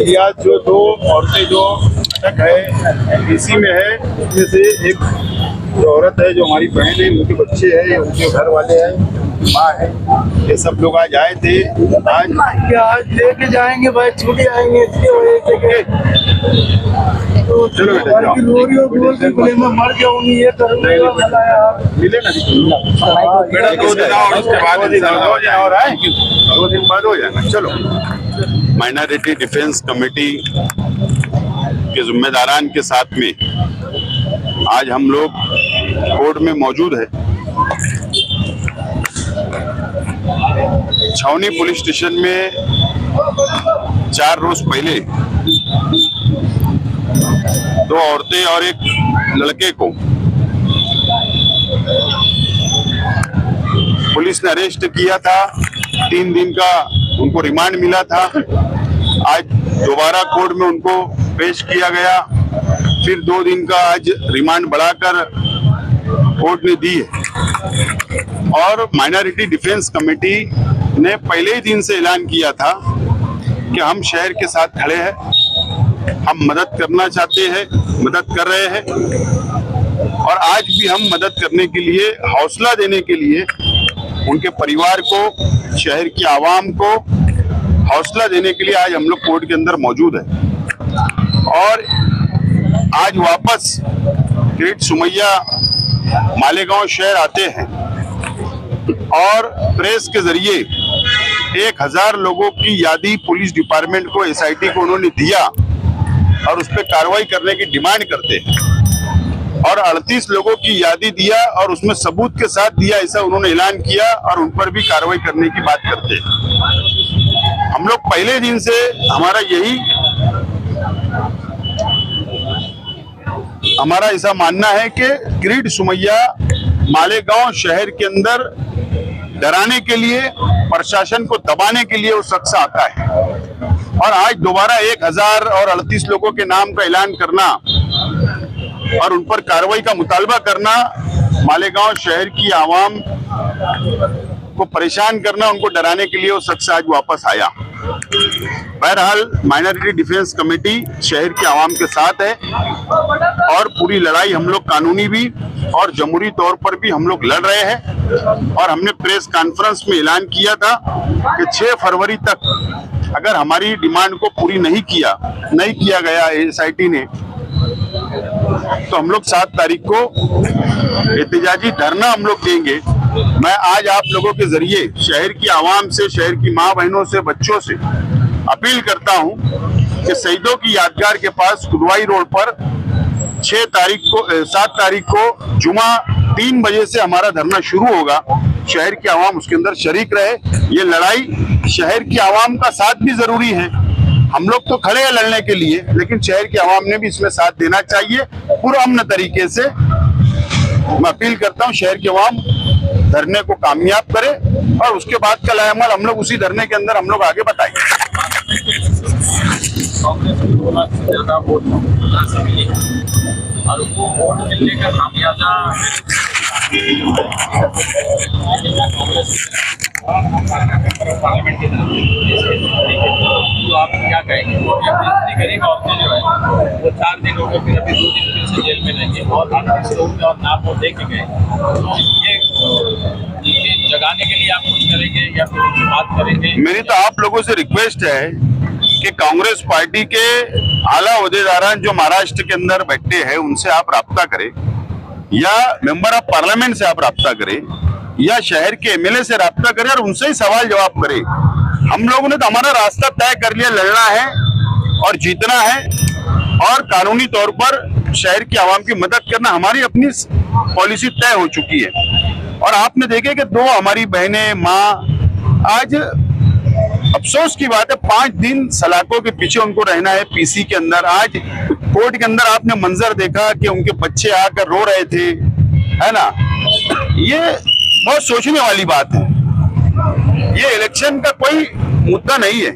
इलियास जो दो औरतें जो तक है इसी में है, उसमें से एक जो औरत है जो हमारी बहन है, उनके बच्चे हैं, उनके घर वाले हैं, माँ है, ये सब लोग आज आए थे। आज लेके जाएंगे भाई, छुट्टी आएंगे इसकी वजह से। तो चलो बेटा जाओ। बोले मैं मर जाऊंगी, ये करूंगा मिले ना बेटा, 2 दिन और उसके बाद 2 दिन और आए, 2 दिन बाद हो जाएगा। चलो। माइनॉरिटी डिफेंस कमेटी के जिम्मेदारान के साथ में आज हम लोग कोर्ट में मौजूद है। छावनी पुलिस स्टेशन में 4 रोज पहले 2 औरतें और एक लड़के को पुलिस ने अरेस्ट किया था। 3 दिन का उनको रिमांड मिला था। आज दोबारा कोर्ट में उनको पेश किया गया, फिर 2 दिन का आज रिमांड बढ़ाकर कोर्ट ने दी है। और माइनॉरिटी डिफेंस कमेटी ने पहले ही दिन से ऐलान किया था कि हम शहर के साथ खड़े हैं, हम मदद करना चाहते हैं, मदद कर रहे हैं। और आज भी हम मदद करने के लिए, हौसला देने के लिए उनके परिवार को, शहर की आवाम को हौसला देने के लिए आज हम लोग कोर्ट के अंदर मौजूद है। और आज वापस ग्रेट सुमैया मालेगांव शहर आते हैं और प्रेस के जरिए 1000 लोगों की यादी पुलिस डिपार्टमेंट को, एसआईटी को उन्होंने दिया और उस पर कार्रवाई करने की डिमांड करते हैं। और 38 लोगों की यादी दिया और उसमें सबूत के साथ दिया, ऐसा उन्होंने ऐलान किया और उन पर भी कार्रवाई करने की बात करते हैं। हम लोग पहले दिन से हमारा ऐसा मानना है कि ग्रेट सुमैया मालेगांव शहर के अंदर डराने के लिए, प्रशासन को दबाने के लिए वो शख्स आता है। और आज दोबारा 1000 और 38 लोगों के नाम का ऐलान करना और उन पर कार्रवाई का मुतालबा करना, मालेगांव शहर की आवाम को परेशान करना, उनको डराने के लिए वो शख्स आज वापस आया। बहरहाल माइनॉरिटी डिफेंस कमेटी शहर की आवाम के साथ है और पूरी लड़ाई हम लोग कानूनी भी और जमहूरी तौर पर भी हम लोग लड़ रहे हैं। और हमने प्रेस कॉन्फ्रेंस में ऐलान किया था कि 6 फरवरी तक अगर हमारी डिमांड को पूरी नहीं किया गया एसआईटी ने, तो हम लोग 7 तारीख को एहतजाजी धरना हम लोग देंगे। मैं आज आप लोगों के जरिए शहर की आवाम से, शहर की माँ बहनों से, बच्चों से अपील करता हूं कि शहीदों की यादगार के पास कुदवाई रोड पर 7 तारीख को जुमा 3 बजे से हमारा धरना शुरू होगा। शहर की आवाम उसके अंदर शरीक रहे। ये लड़ाई शहर की आवाम का साथ भी जरूरी है। हम लोग तो खड़े हैं लड़ने के लिए, लेकिन शहर की आवाम ने भी इसमें साथ देना चाहिए पुरअमन तरीके से। मैं अपील करता हूं शहर की आवाम धरने को कामयाब करे और उसके बाद का लाएअमल हम लोग उसी धरने के अंदर हम लोग आगे बताएंगे। ज्यादा वोट से मिली और वो वोट मिलने का खामियाजा पार्लियामेंट की तरफ, तो आप क्या कहेंगे? करेगा औरतें जो है वो 4 दिन हो गए, फिर अभी 2 दिन फिर से जेल में रहेंगे और 38 लोगों में और नाम वो दे के गए। तो ये जगाने के लिए आप कुछ करेंगे या फिर कुछ बात करेंगे? मेरी तो आप लोगों से रिक्वेस्ट है कि कांग्रेस पार्टी के आला ओहदेदारान जो महाराष्ट्र के अंदर बैठे हैं उनसे आप राब्ता करें, या मेंबर ऑफ पार्लियामेंट से आप राब्ता करें, या शहर के एमएलए से राब्ता करें और उनसे ही सवाल जवाब करें। हम लोगों ने तो हमारा रास्ता तय कर लिया, लड़ना है और जीतना है और कानूनी तौर पर शहर की आवाम की मदद करना हमारी अपनी पॉलिसी तय हो चुकी है। और आपने देखे कि 2 हमारी बहनें, माँ, आज अफसोस की बात है 5 दिन सलाखों के पीछे उनको रहना है पीसी के अंदर। आज कोर्ट के अंदर आपने मंजर देखा कि उनके बच्चे आकर रो रहे थे, है ना। ये बहुत सोचने वाली बात है। ये इलेक्शन का कोई मुद्दा नहीं है,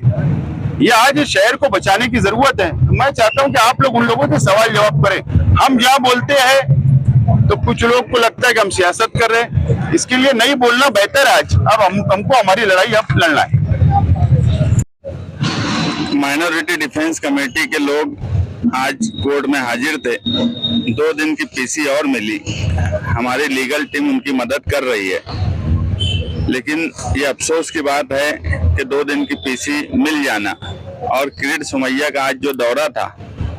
ये आज शहर को बचाने की जरूरत है। मैं चाहता हूं कि आप लोग उन लोगों से सवाल जवाब करें। हम जहां बोलते हैं तो कुछ लोग को लगता है कि हम सियासत कर रहे हैं, इसके लिए नहीं बोलना बेहतर है। आज अब हमको हमारी लड़ाई अब लड़ना है। माइनॉरिटी डिफेंस कमेटी के लोग आज कोर्ट में हाजिर थे। 2 दिन की पीसी और मिली। हमारी लीगल टीम उनकी मदद कर रही है, लेकिन ये अफसोस की बात है कि 2 दिन की पीसी मिल जाना। और किरीट सोमैया का आज जो दौरा था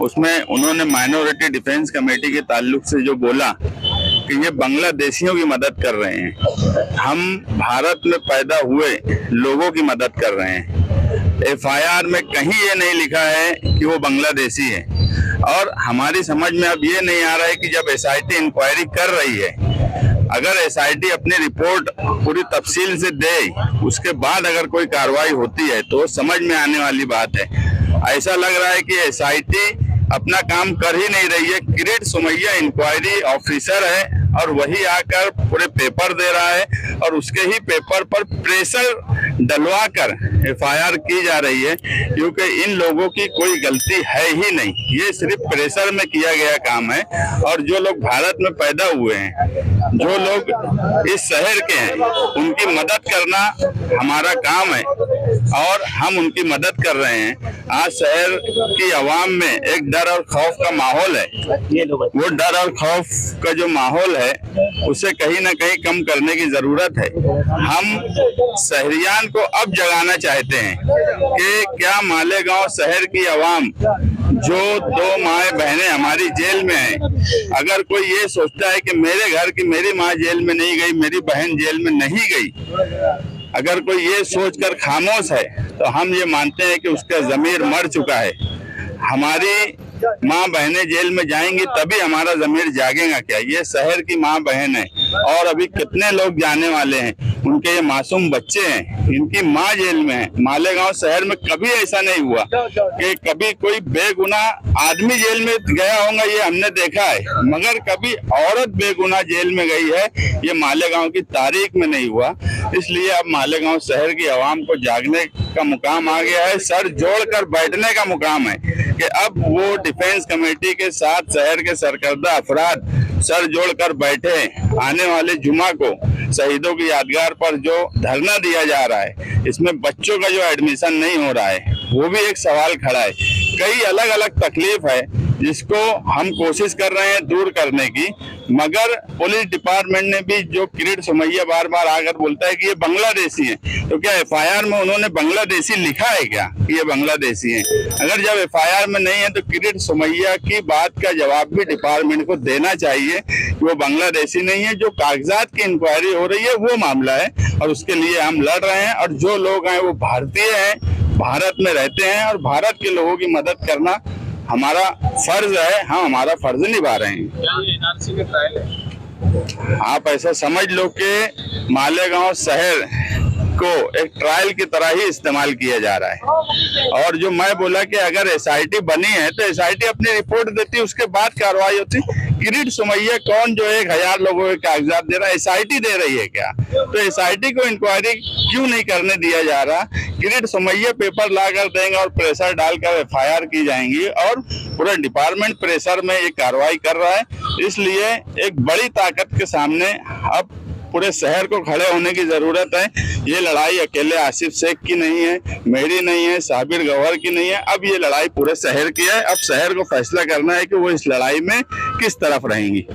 उसमें उन्होंने माइनॉरिटी डिफेंस कमेटी के ताल्लुक से जो बोला कि ये बांग्लादेशियों की मदद कर रहे हैं, हम भारत में पैदा हुए लोगों की मदद कर रहे हैं। एफआईआर में कहीं ये नहीं लिखा है कि वो बांग्लादेशी है। और हमारी समझ में अब ये नहीं आ रहा है कि जब एसआईटी इंक्वायरी कर रही है, अगर एसआईटी अपनी रिपोर्ट पूरी तफसील से दे, उसके बाद अगर कोई कार्रवाई होती है तो समझ में आने वाली बात है। ऐसा लग रहा है कि एसआईटी अपना काम कर ही नहीं रही है। किरीट सोमैया इंक्वायरी ऑफिसर है और वही आकर पूरे पेपर दे रहा है और उसके ही पेपर पर प्रेशर डलवा कर एफआईआर की जा रही है, क्योंकि इन लोगों की कोई गलती है ही नहीं। ये सिर्फ प्रेशर में किया गया काम है। और जो लोग भारत में पैदा हुए हैं, जो लोग इस शहर के हैं, उनकी मदद करना हमारा काम है और हम उनकी मदद कर रहे हैं। आज शहर की आवाम में एक डर और खौफ का माहौल है। वो डर और खौफ का जो माहौल है उसे कहीं ना कहीं कम करने की जरूरत है। हम शहरियान को अब जगाना चाहते हैं कि क्या मालेगांव शहर की आवाम, जो 2 माए बहनें हमारी जेल में हैं, अगर कोई ये सोचता है कि मेरे घर की मेरी माँ जेल में नहीं गई, मेरी बहन जेल में नहीं गई, अगर कोई ये सोचकर खामोश है तो हम ये मानते हैं कि उसका ज़मीर मर चुका है। हमारी माँ बहनें जेल में जाएंगी तभी हमारा ज़मीर जागेगा क्या? ये शहर की माँ बहन है और अभी कितने लोग जाने वाले हैं, उनके ये मासूम बच्चे हैं, इनकी माँ जेल में है। मालेगांव शहर में कभी ऐसा नहीं हुआ कि कभी कोई बेगुनाह आदमी जेल में गया होगा, ये हमने देखा है, मगर कभी औरत बेगुनाह जेल में गई है, ये मालेगांव की तारीख में नहीं हुआ। इसलिए अब मालेगांव शहर की आवाम को जागने का मुकाम आ गया है, सर जोड़कर बैठने का मुकाम है कि अब वो डिफेंस कमेटी के साथ शहर के सरकर्दा अफराद सर जोड़कर बैठे। आने वाले जुमा को शहीदों की यादगार पर जो धरना दिया जा रहा है, इसमें बच्चों का जो एडमिशन नहीं हो रहा है, वो भी एक सवाल खड़ा है। कई अलग अलग तकलीफ है जिसको हम कोशिश कर रहे हैं दूर करने की, मगर पुलिस डिपार्टमेंट ने भी, जो किरीट सोमैया बार बार आकर बोलता है कि ये बांग्लादेशी है, तो क्या एफआईआर में उन्होंने बांग्लादेशी लिखा है क्या कि ये बांग्लादेशी है? अगर जब एफआईआर में नहीं है तो किरीट सोमैया की बात का जवाब भी डिपार्टमेंट को देना चाहिए कि वो बांग्लादेशी नहीं है। जो कागजात की इंक्वायरी हो रही है वो मामला है और उसके लिए हम लड़ रहे हैं। और जो लोग हैं वो भारतीय हैं, भारत में रहते हैं और भारत के लोगों की मदद करना हमारा फर्ज है। हम हमारा फर्ज निभा रहे हैं। क्या ये एनआरसी का ट्रायल है? आप ऐसा समझ लो कि मालेगांव शहर को एक ट्रायल की तरह ही इस्तेमाल किया जा रहा है। और जो मैं बोला कि अगर एसआईटी बनी है तो एसआईटी अपनी रिपोर्ट देती, उसके बाद कार्रवाई होती। किरीट सोमैया कौन जो 1000 लोगों के कागजात दे रहा है? एसआईटी दे रही है क्या? तो एसआईटी को इंक्वायरी क्यों नहीं करने दिया जा रहा? किरीट सोमैया पेपर लाकर देंगे और प्रेशर डालकर एफआईआर की जाएंगी और पूरा डिपार्टमेंट प्रेशर में ये कार्रवाई कर रहा है। इसलिए एक बड़ी ताकत के सामने अब पूरे शहर को खड़े होने की जरूरत है। ये लड़ाई अकेले आसिफ शेख की नहीं है, मेरी नहीं है, साबिर गौहर की नहीं है। अब ये लड़ाई पूरे शहर की है। अब शहर को फैसला करना है कि वो इस लड़ाई में किस तरफ रहेंगी।